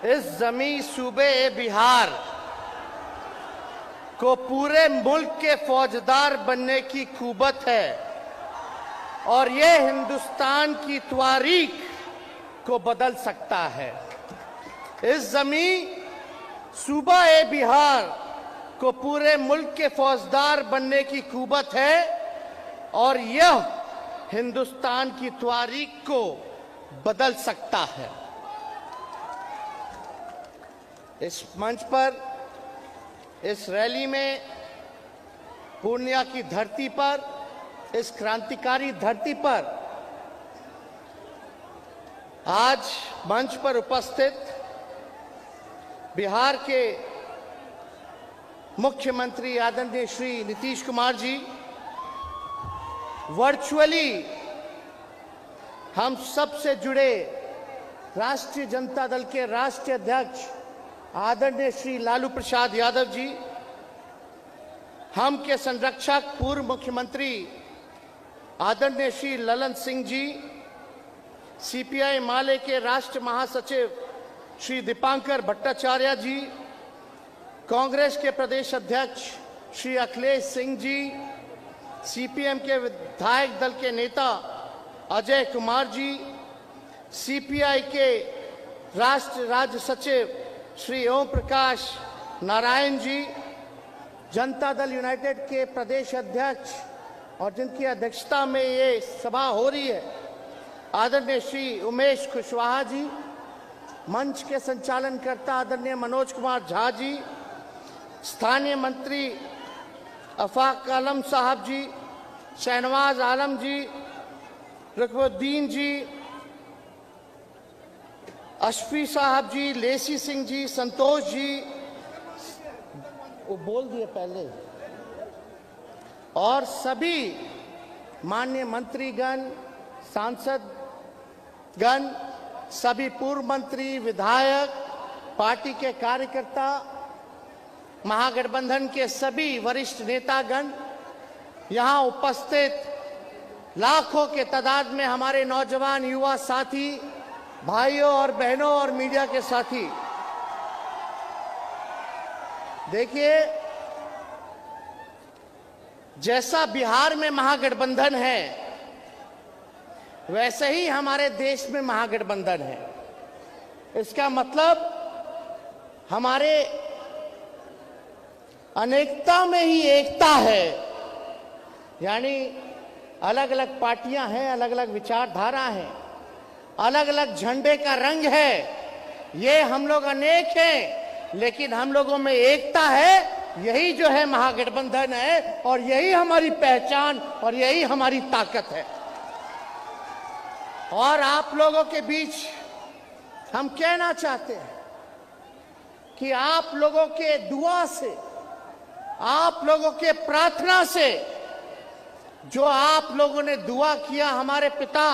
इस जमी सूबे बिहार को पूरे मुल्क के फौजदार बनने की कुव्वत है और ये हिंदुस्तान की तारीख को बदल सकता है। इस जमी सूबा ए बिहार को पूरे मुल्क के फौजदार बनने की कुव्वत है और यह हिंदुस्तान की तारीख को बदल सकता है। इस मंच पर, इस रैली में, पूर्णिया की धरती पर, इस क्रांतिकारी धरती पर आज मंच पर उपस्थित बिहार के मुख्यमंत्री आदरणीय श्री नीतीश कुमार जी वर्चुअली हम सब से जुड़े राष्ट्रीय जनता दल के राष्ट्रीय अध्यक्ष आदरणीय श्री लालू प्रसाद यादव जी, हम के संरक्षक पूर्व मुख्यमंत्री आदरणीय श्री ललन सिंह जी, सीपीआई माले के राष्ट्र महासचिव श्री दीपांकर भट्टाचार्य जी, कांग्रेस के प्रदेश अध्यक्ष श्री अखिलेश सिंह जी, सीपीएम के विधायक दल के नेता अजय कुमार जी, सीपीआई के राष्ट्र राज्य सचिव श्री ओम प्रकाश नारायण जी, जनता दल यूनाइटेड के प्रदेश अध्यक्ष और जिनकी अध्यक्षता में ये सभा हो रही है आदरणीय श्री उमेश कुशवाहा जी, मंच के संचालनकर्ता आदरणीय मनोज कुमार झा जी, स्थानीय मंत्री अफाक आलम साहब जी, शहनवाज आलम जी, रुकनुद्दीन जी, अशफी साहब जी, लेसी सिंह जी, संतोष जी, वो बोल दिए पहले, और सभी माननीय मंत्रीगण, सांसदगण, सभी पूर्व मंत्री, विधायक, पार्टी के कार्यकर्ता, महागठबंधन के सभी वरिष्ठ नेतागण, यहाँ उपस्थित लाखों के तादाद में हमारे नौजवान युवा साथी, भाइयों और बहनों और मीडिया के साथी, देखिए जैसा बिहार में महागठबंधन है वैसे ही हमारे देश में महागठबंधन है। इसका मतलब हमारे अनेकता में ही एकता है, यानी अलग अलग पार्टियां हैं, अलग अलग विचारधारा हैं, अलग अलग झंडे का रंग है, ये हम लोग अनेक हैं लेकिन हम लोगों में एकता है। यही जो है महागठबंधन है और यही हमारी पहचान और यही हमारी ताकत है। और आप लोगों के बीच हम कहना चाहते हैं कि आप लोगों के दुआ से, आप लोगों के प्रार्थना से, जो आप लोगों ने दुआ किया हमारे पिता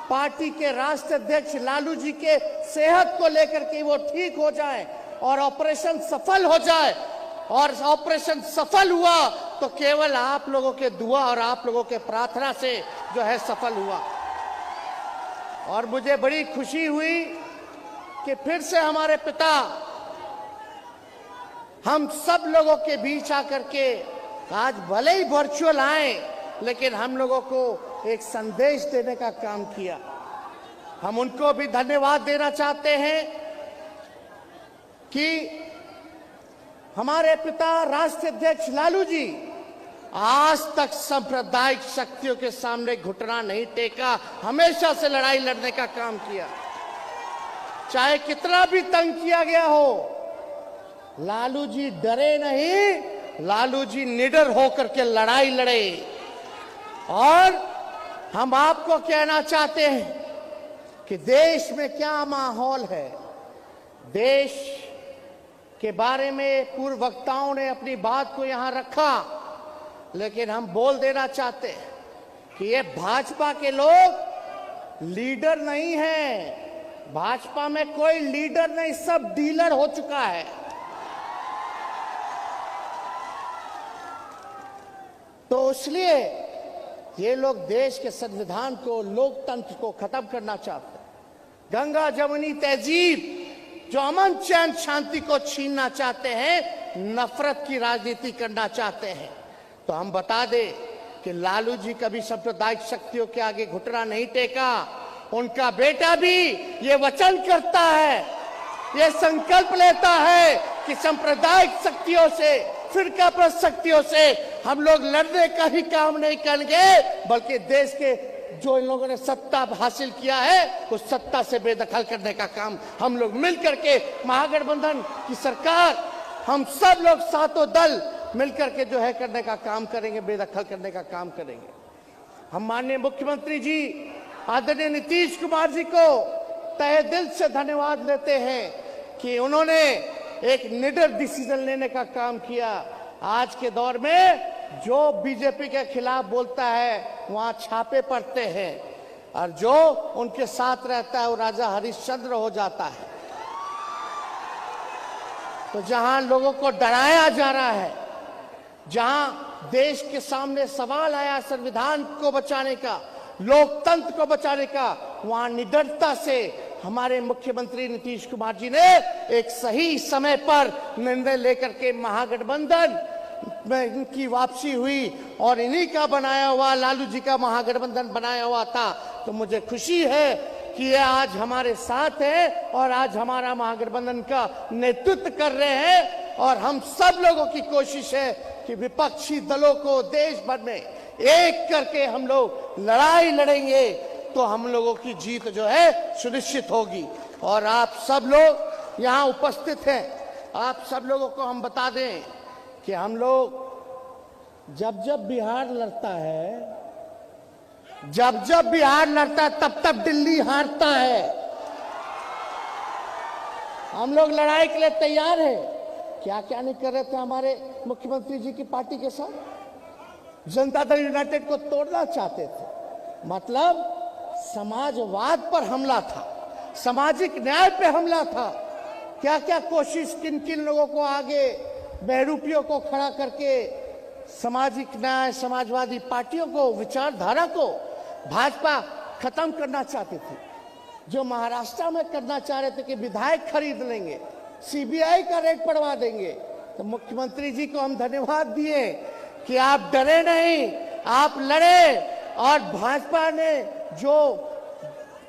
पार्टी के राष्ट्रीय अध्यक्ष लालू जी के सेहत को लेकर के वो ठीक हो जाए और ऑपरेशन सफल हो जाए, और ऑपरेशन सफल हुआ तो केवल आप लोगों के दुआ और आप लोगों के प्रार्थना से जो है सफल हुआ। और मुझे बड़ी खुशी हुई कि फिर से हमारे पिता हम सब लोगों के बीच आकर के आज भले ही वर्चुअल आए लेकिन हम लोगों को एक संदेश देने का काम किया। हम उनको भी धन्यवाद देना चाहते हैं कि हमारे पिता राष्ट्रीय अध्यक्ष लालू जी आज तक सांप्रदायिक शक्तियों के सामने घुटना नहीं टेका, हमेशा से लड़ाई लड़ने का काम किया। चाहे कितना भी तंग किया गया हो, लालू जी डरे नहीं, लालू जी निडर होकर के लड़ाई लड़े। और हम आपको कहना चाहते हैं कि देश में क्या माहौल है, देश के बारे में पूर्व वक्ताओं ने अपनी बात को यहां रखा, लेकिन हम बोल देना चाहते हैं कि ये भाजपा के लोग लीडर नहीं हैं। भाजपा में कोई लीडर नहीं, सब डीलर हो चुका है। तो इसलिए ये लोग देश के संविधान को, लोकतंत्र को खत्म करना चाहते हैं। गंगा जमुनी तहजीब जो अमन चैन शांति को छीनना चाहते हैं, नफरत की राजनीति करना चाहते हैं। तो हम बता दें कि लालू जी कभी सांप्रदायिक शक्तियों के आगे घुटना नहीं टेका। उनका बेटा भी ये वचन करता है, ये संकल्प लेता है कि सांप्रदायिक शक्तियों से, फिरकापरस्त शक्तियों से हम लोग लड़ने का ही काम नहीं करेंगे, बल्कि देश के जो इन लोगों ने सत्ता हासिल किया है उस सत्ता से बेदखल करने का काम हम लोग मिलकर के, महागठबंधन की सरकार, हम सब लोग सातों दल मिलकर के जो है करने का काम करेंगे, बेदखल करने का काम करेंगे। हम माननीय मुख्यमंत्री जी आदरणीय नीतीश कुमार जी को तहे दिल से धन्यवाद देते हैं कि उन्होंने एक निडर डिसीजन लेने का काम किया। आज के दौर में जो बीजेपी के खिलाफ बोलता है वहां छापे पड़ते हैं, और जो उनके साथ रहता है वो राजा हरिश्चंद्र हो जाता है। तो जहां लोगों को डराया जा रहा है, जहां देश के सामने सवाल आया संविधान को बचाने का, लोकतंत्र को बचाने का, वहां निडरता से हमारे मुख्यमंत्री नीतीश कुमार जी ने एक सही समय पर निर्णय लेकर के महागठबंधन में इनकी वापसी हुई और इन्हीं का बनाया हुआ, लालू जी का महागठबंधन बनाया हुआ था। तो मुझे खुशी है कि ये आज हमारे साथ है और आज हमारा महागठबंधन का नेतृत्व कर रहे हैं। और हम सब लोगों की कोशिश है कि विपक्षी दलों को देश भर में एक करके हम लोग लड़ाई लड़ेंगे, तो हम लोगों की जीत जो है सुनिश्चित होगी। और आप सब लोग यहाँ उपस्थित हैं, आप सब लोगों को हम बता दें कि हम लोग जब जब बिहार लड़ता है, तब तब दिल्ली हारता है। हम लोग लड़ाई के लिए तैयार हैं। क्या क्या नहीं कर रहे थे हमारे मुख्यमंत्री जी की पार्टी के साथ। जनता दल यूनाइटेड को तोड़ना चाहते थे, मतलब समाजवाद पर हमला था, सामाजिक न्याय पे हमला था। क्या क्या कोशिश, किन किन लोगों को आगे बहरूपियों को खड़ा करके सामाजिक न्याय, समाजवादी पार्टियों को, विचारधारा को भाजपा खत्म करना चाहती थी। जो महाराष्ट्र में करना चाह रहे थे कि विधायक खरीद लेंगे, सीबीआई का रेड पड़वा देंगे। तो मुख्यमंत्री जी को हम धन्यवाद दिए कि आप डरे नहीं, आप लड़े। और भाजपा ने जो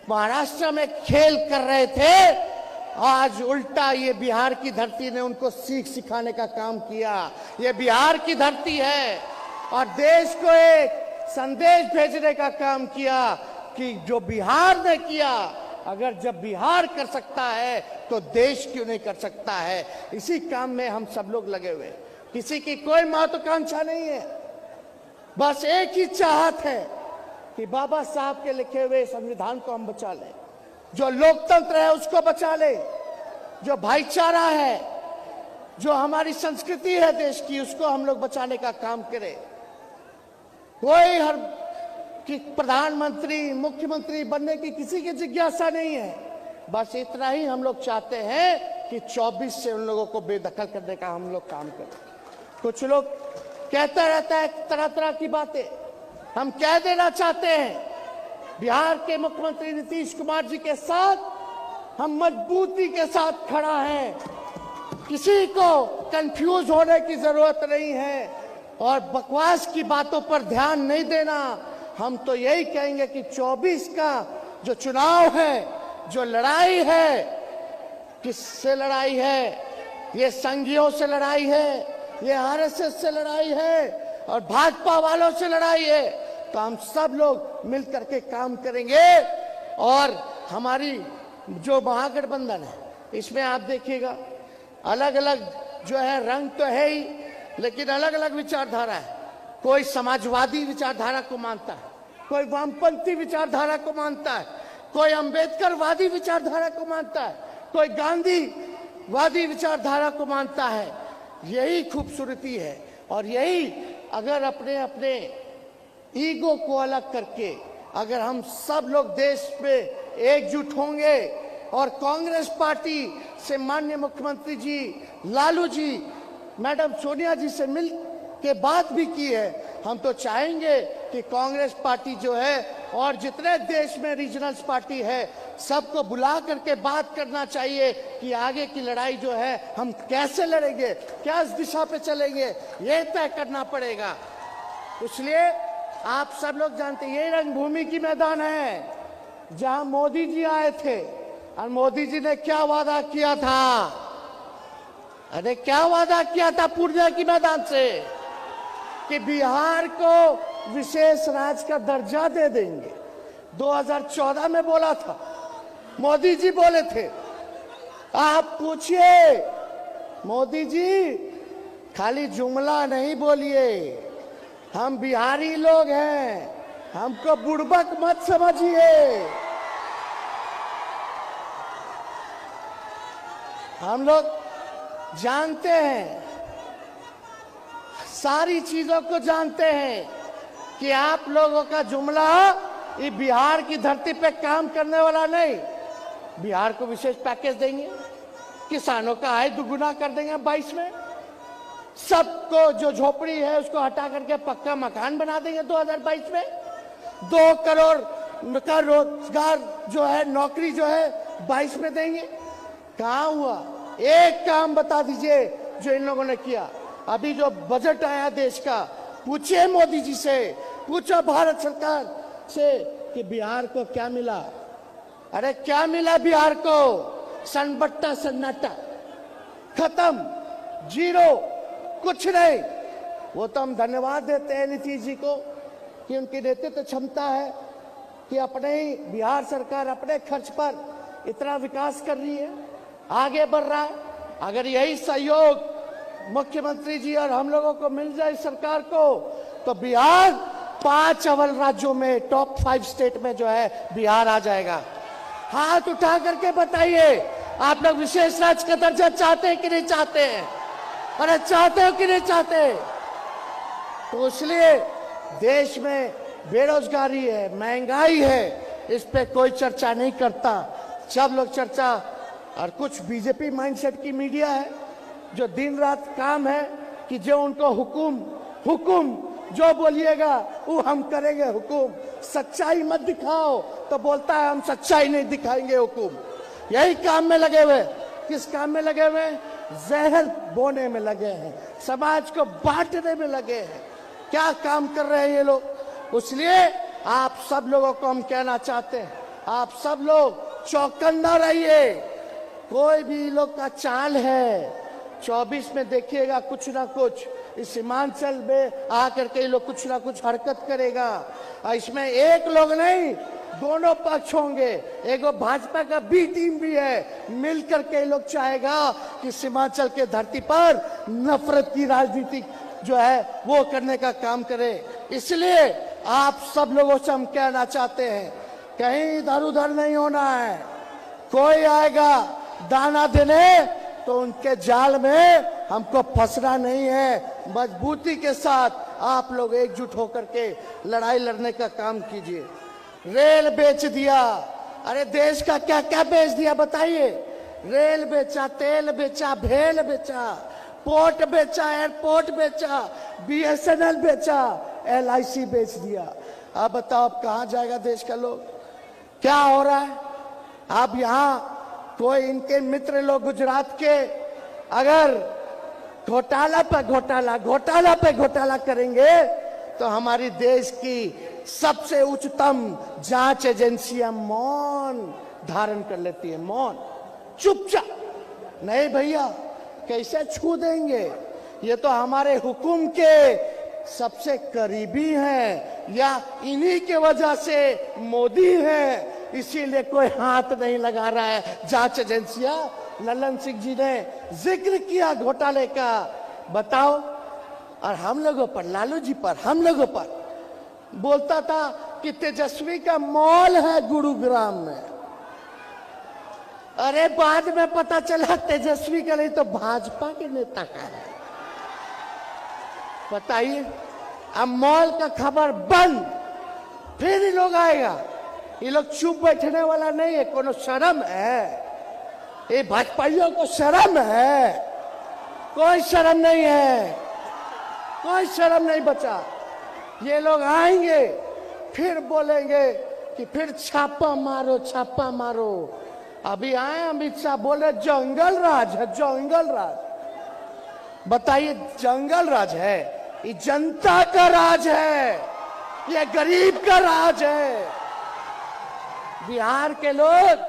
महाराष्ट्र में खेल कर रहे थे, आज उल्टा ये बिहार की धरती ने उनको सीख सिखाने का काम किया। ये बिहार की धरती है और देश को एक संदेश भेजने का काम किया कि जो बिहार ने किया, अगर जब बिहार कर सकता है तो देश क्यों नहीं कर सकता है। इसी काम में हम सब लोग लगे हुए, किसी की कोई महत्वाकांक्षा नहीं है, बस एक ही चाहत है कि बाबा साहब के लिखे हुए संविधान को हम बचा लें, जो लोकतंत्र है उसको बचा ले, जो भाईचारा है, जो हमारी संस्कृति है देश की, उसको हम लोग बचाने का काम करें। कोई हर कि प्रधानमंत्री, मुख्यमंत्री बनने की किसी की जिज्ञासा नहीं है, बस इतना ही हम लोग चाहते हैं कि 24 से उन लोगों को बेदखल करने का हम लोग काम करें। कुछ लोग कहता रहता है तरह तरह की बातें, हम कह देना चाहते हैं बिहार के मुख्यमंत्री नीतीश कुमार जी के साथ हम मजबूती के साथ खड़ा हैं। किसी को कंफ्यूज होने की जरूरत नहीं है और बकवास की बातों पर ध्यान नहीं देना। हम तो यही कहेंगे कि 24 का जो चुनाव है, जो लड़ाई है, किससे लड़ाई है? ये संघियों से लड़ाई है, ये आरएसएस से लड़ाई है और भाजपा वालों से लड़ाई है। तो हम सब लोग मिलकर के काम करेंगे और हमारी जो महागठबंधन है, इसमें आप देखिएगा अलग अलग जो है रंग तो है ही, लेकिन अलग अलग विचारधारा है। कोई समाजवादी विचारधारा को मानता है, कोई वामपंथी विचारधारा को मानता है, कोई अंबेडकरवादी विचारधारा को मानता है, कोई गांधीवादी विचारधारा को मानता है। यही खूबसूरती है और यही अगर अपने अपने ईगो को अलग करके अगर हम सब लोग देश में एकजुट होंगे और कांग्रेस पार्टी से माननीय मुख्यमंत्री जी लालू जी, मैडम सोनिया जी से मिल के बात भी की है, हम तो चाहेंगे कि कांग्रेस पार्टी जो है और जितने देश में रीजनल्स पार्टी है सबको बुला करके बात करना चाहिए कि आगे की लड़ाई जो है हम कैसे लड़ेंगे, क्या इस दिशा पे चलेंगे, ये तय करना पड़ेगा। इसलिए आप सब लोग जानते हैं ये रंगभूमि की मैदान है जहां मोदी जी आए थे और मोदी जी ने क्या वादा किया था। अरे क्या वादा किया था पूर्णिया की मैदान से कि बिहार को विशेष राज्य का दर्जा दे देंगे। 2014 में बोला था, मोदी जी बोले थे। आप पूछिए मोदी जी, खाली जुमला नहीं बोलिए, हम बिहारी लोग हैं, हमको बुड़बक मत समझिए। हम लोग जानते हैं, सारी चीजों को जानते हैं कि आप लोगों का जुमला ये बिहार की धरती पे काम करने वाला नहीं। बिहार को विशेष पैकेज देंगे, किसानों का आय दुगुना कर देंगे 22 में, सबको जो झोपड़ी है उसको हटा करके पक्का मकान बना देंगे 2022 में, 2 करोड़ का रोजगार जो है, नौकरी जो है 22 में देंगे। कहाँ हुआ? एक काम बता दीजिए जो इन लोगों ने किया। अभी जो बजट आया देश का, पूछिए मोदी जी से, पूछो भारत सरकार से कि बिहार को क्या मिला। अरे क्या मिला बिहार को? सन्नाटा सन्नाटा, खत्म, जीरो, कुछ नहीं। वो तो हम धन्यवाद देते हैं नीतीश जी को कि उनकी नेतृत्व क्षमता है कि अपने ही बिहार सरकार अपने खर्च पर इतना विकास कर रही है, आगे बढ़ रहा है। अगर यही सहयोग मुख्यमंत्री जी और हम लोगों को मिल जाए सरकार को, तो बिहार 5 अव्वल राज्यों में, टॉप 5 स्टेट में जो है बिहार आ जाएगा। हाथ उठा करके बताइए, आप लोग विशेष राज्य का दर्जा चाहते हैं कि नहीं चाहते हैं? अरे चाहते हो कि नहीं चाहते? तो इसलिए देश में बेरोजगारी है, महंगाई है, इस पे कोई चर्चा नहीं करता। सब लोग चर्चा, और कुछ बीजेपी माइंडसेट की मीडिया है जो दिन रात काम है कि जो उनको हुकुम जो बोलिएगा वो हम करेंगे हुकुम, सच्चाई मत दिखाओ तो बोलता है हम सच्चाई नहीं दिखाएंगे हुकुम। यही काम में लगे हुए। किस काम में लगे हुए? जहर बोने में लगे हैं, समाज को बांटने में लगे हैं। क्या काम कर रहे हैं ये लोग? इसलिए आप सब लोगों को हम कहना चाहते हैं, आप सब लोग चौकन्ना रहिए। कोई भी लोग का चाल है, 24 में देखिएगा कुछ ना कुछ इस सीमांचल में आकर के लोग कुछ ना कुछ हरकत करेगा। और इसमें एक लोग नहीं, दोनों पक्ष होंगे। एक भाजपा का बी टीम भी है, मिलकर के लोग चाहेगा कि सीमांचल के धरती पर नफरत की राजनीति जो है वो करने का काम करे। इसलिए आप सब लोगों से हम कहना चाहते हैं, कहीं इधर उधर नहीं होना है। कोई आएगा दाना देने तो उनके जाल में हमको फंसना नहीं है। मजबूती के साथ आप लोग एकजुट होकर के लड़ाई लड़ने का काम कीजिए। रेल बेच दिया, अरे देश का क्या क्या बेच दिया बताइए? रेल बेचा, तेल बेचा, भेल बेचा, पोर्ट बेचा, एयरपोर्ट बेचा, BSNL बेचा, LIC बेच दिया। अब बताओ अब कहां जाएगा देश का लोग? क्या हो रहा है? अब यहाँ कोई इनके मित्र लोग गुजरात के अगर घोटाला पे घोटाला करेंगे तो हमारी देश की सबसे उच्चतम जांच एजेंसियां मौन धारण कर लेती है, मौन, चुपचाप। नहीं भैया, कैसे छू देंगे? ये तो हमारे हुकुम के सबसे करीबी हैं, या इन्हीं के वजह से मोदी हैं, इसीलिए कोई हाथ नहीं लगा रहा है जांच एजेंसियां। ललन सिंह जी ने जिक्र किया घोटाले का, बताओ। और हम लोगों पर, लालू जी पर, हम लोगों पर बोलता था कि तेजस्वी का मॉल है गुरुग्राम में। अरे बाद में पता चला तेजस्वी का नहीं तो भाजपा के नेता का है। बताइए, अब मॉल का खबर बंद, फिर ये लोग आएगा। ये लोग चुप बैठने वाला नहीं है। कोनो शर्म है? ये भाजपाइयों को शर्म है? कोई शर्म नहीं है, कोई शर्म नहीं बचा। ये लोग आएंगे फिर बोलेंगे कि फिर छापा मारो छापा मारो। अभी आए अमित शाह बोले जंगल राज है, जंगल राज। बताइए जंगल राज है? ये जनता का राज है, ये गरीब का राज है। बिहार के लोग,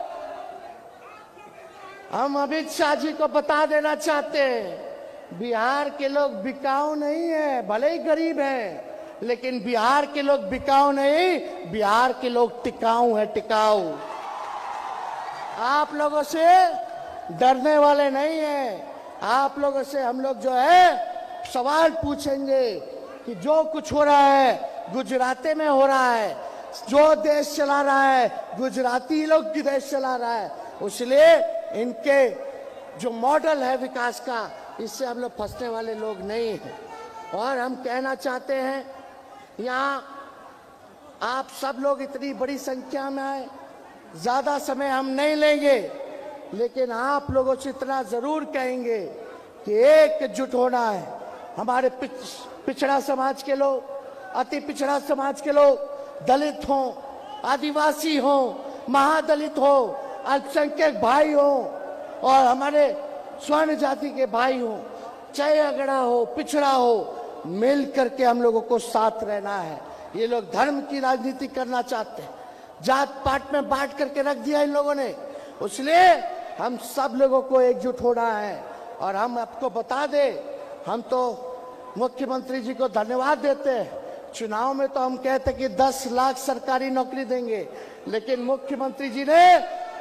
हम अमित शाह जी को बता देना चाहते हैं, बिहार के लोग बिकाऊ नहीं है। भले ही गरीब हैं, लेकिन बिहार के लोग बिकाऊ नहीं, बिहार के लोग टिकाऊ है, टिकाऊ। आप लोगों से डरने वाले नहीं हैं। आप लोगों से हम लोग जो है सवाल पूछेंगे कि जो कुछ हो रहा है गुजराती में हो रहा है, जो देश चला रहा है गुजराती लोग की देश चला रहा है। इसलिए इनके जो मॉडल है विकास का, इससे हम लोग फंसने वाले लोग नहीं हैं। और हम कहना चाहते हैं, यहाँ आप सब लोग इतनी बड़ी संख्या में आए, ज्यादा समय हम नहीं लेंगे, लेकिन आप लोगों से इतना जरूर कहेंगे कि एकजुट होना है। हमारे पिछड़ा समाज के लोग, अति पिछड़ा समाज के लोग, दलित हों, आदिवासी हों, महादलित हो, अल्पसंख्यक भाई हो और हमारे स्वर्ण जाति के भाई हो, चाहे अगड़ा हो, पिछड़ा हो, मिल करके हम लोगों को साथ रहना है। ये लोग धर्म की राजनीति करना चाहते हैं, जात पात में बांट करके रख दिया इन लोगों ने। इसलिए हम सब लोगों को एकजुट होना है। और हम आपको बता दें, हम तो मुख्यमंत्री जी को धन्यवाद देते हैं। चुनाव में तो हम कहते कि 10 लाख सरकारी नौकरी देंगे, लेकिन मुख्यमंत्री जी ने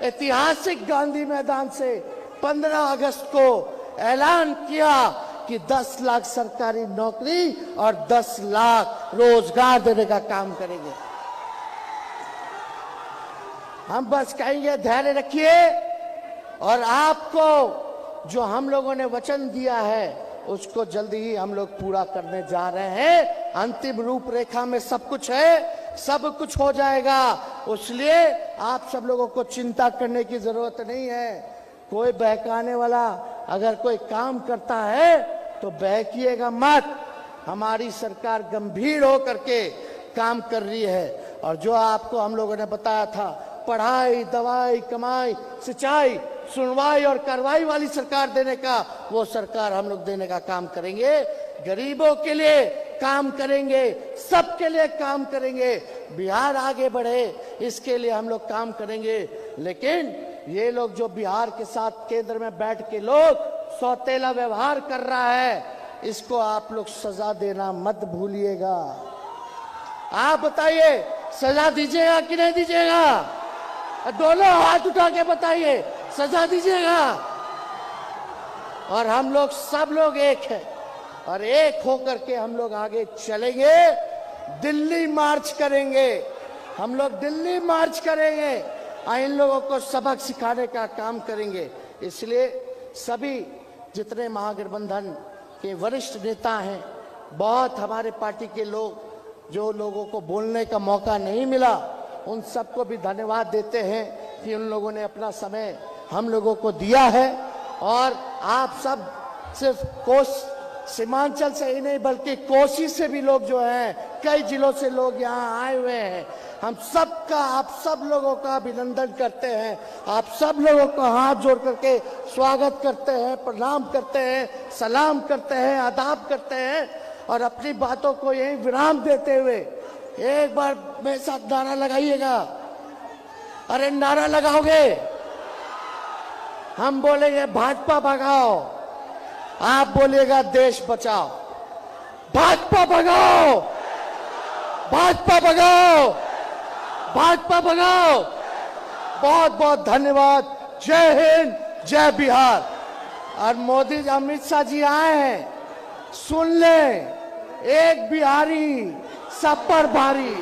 ऐतिहासिक गांधी मैदान से 15 अगस्त को ऐलान किया कि 10 लाख सरकारी नौकरी और 10 लाख रोजगार देने का काम करेंगे। हम बस कहेंगे धैर्य रखिए, और आपको जो हम लोगों ने वचन दिया है उसको जल्दी ही हम लोग पूरा करने जा रहे हैं। अंतिम रूपरेखा में सब कुछ है, सब कुछ हो जाएगा। इसलिए आप सब लोगों को चिंता करने की जरूरत नहीं है। कोई बहकाने वाला अगर कोई काम करता है तो बहकिएगा मत। हमारी सरकार गंभीर होकर के काम कर रही है। और जो आपको हम लोगों ने बताया था, पढ़ाई, दवाई, कमाई, सिंचाई, सुनवाई और कार्रवाई वाली सरकार देने का, वो सरकार हम लोग देने का काम करेंगे। गरीबों के लिए काम करेंगे, सबके लिए काम करेंगे। बिहार आगे बढ़े इसके लिए हम लोग काम करेंगे। लेकिन ये लोग जो बिहार के साथ केंद्र में बैठ के लोग सौतेला व्यवहार कर रहा है, इसको आप लोग सजा देना मत भूलिएगा। आप बताइए, सजा दीजिएगा कि नहीं दीजिएगा? दोनों हाथ उठा के बताइए, सजा दीजिएगा? और हम लोग सब लोग एक हैं, और एक होकर के हम लोग आगे चलेंगे। दिल्ली मार्च करेंगे, हम लोग दिल्ली मार्च करेंगे, इन लोगों को सबक सिखाने का काम करेंगे। इसलिए सभी जितने महागठबंधन के वरिष्ठ नेता हैं, बहुत हमारे पार्टी के लोग जो लोगों को बोलने का मौका नहीं मिला, उन सबको भी धन्यवाद देते हैं कि उन लोगों ने अपना समय हम लोगों को दिया है। और आप सब सिर्फ सीमांचल से ही नहीं बल्कि कोसी से भी लोग जो हैं, कई जिलों से लोग यहाँ आए हुए हैं। हम सबका, आप सब लोगों का अभिनंदन करते हैं। आप सब लोगों को हाथ जोड़ करके स्वागत करते हैं, प्रणाम करते हैं, सलाम करते हैं, आदाब करते हैं। और अपनी बातों को यही विराम देते हुए एक बार मेरे साथ नारा लगाइएगा। अरे नारा लगाओगे? हम बोलेंगे भाजपा भगाओ, आप बोलिएगा देश बचाओ। भाजपा भगाओ, भाजपा भगाओ, भाजपा भगाओ। बहुत बहुत धन्यवाद। जय हिंद, जय बिहार। और मोदी जी, अमित शाह जी आए हैं, सुन ले, एक बिहारी सब पर भारी।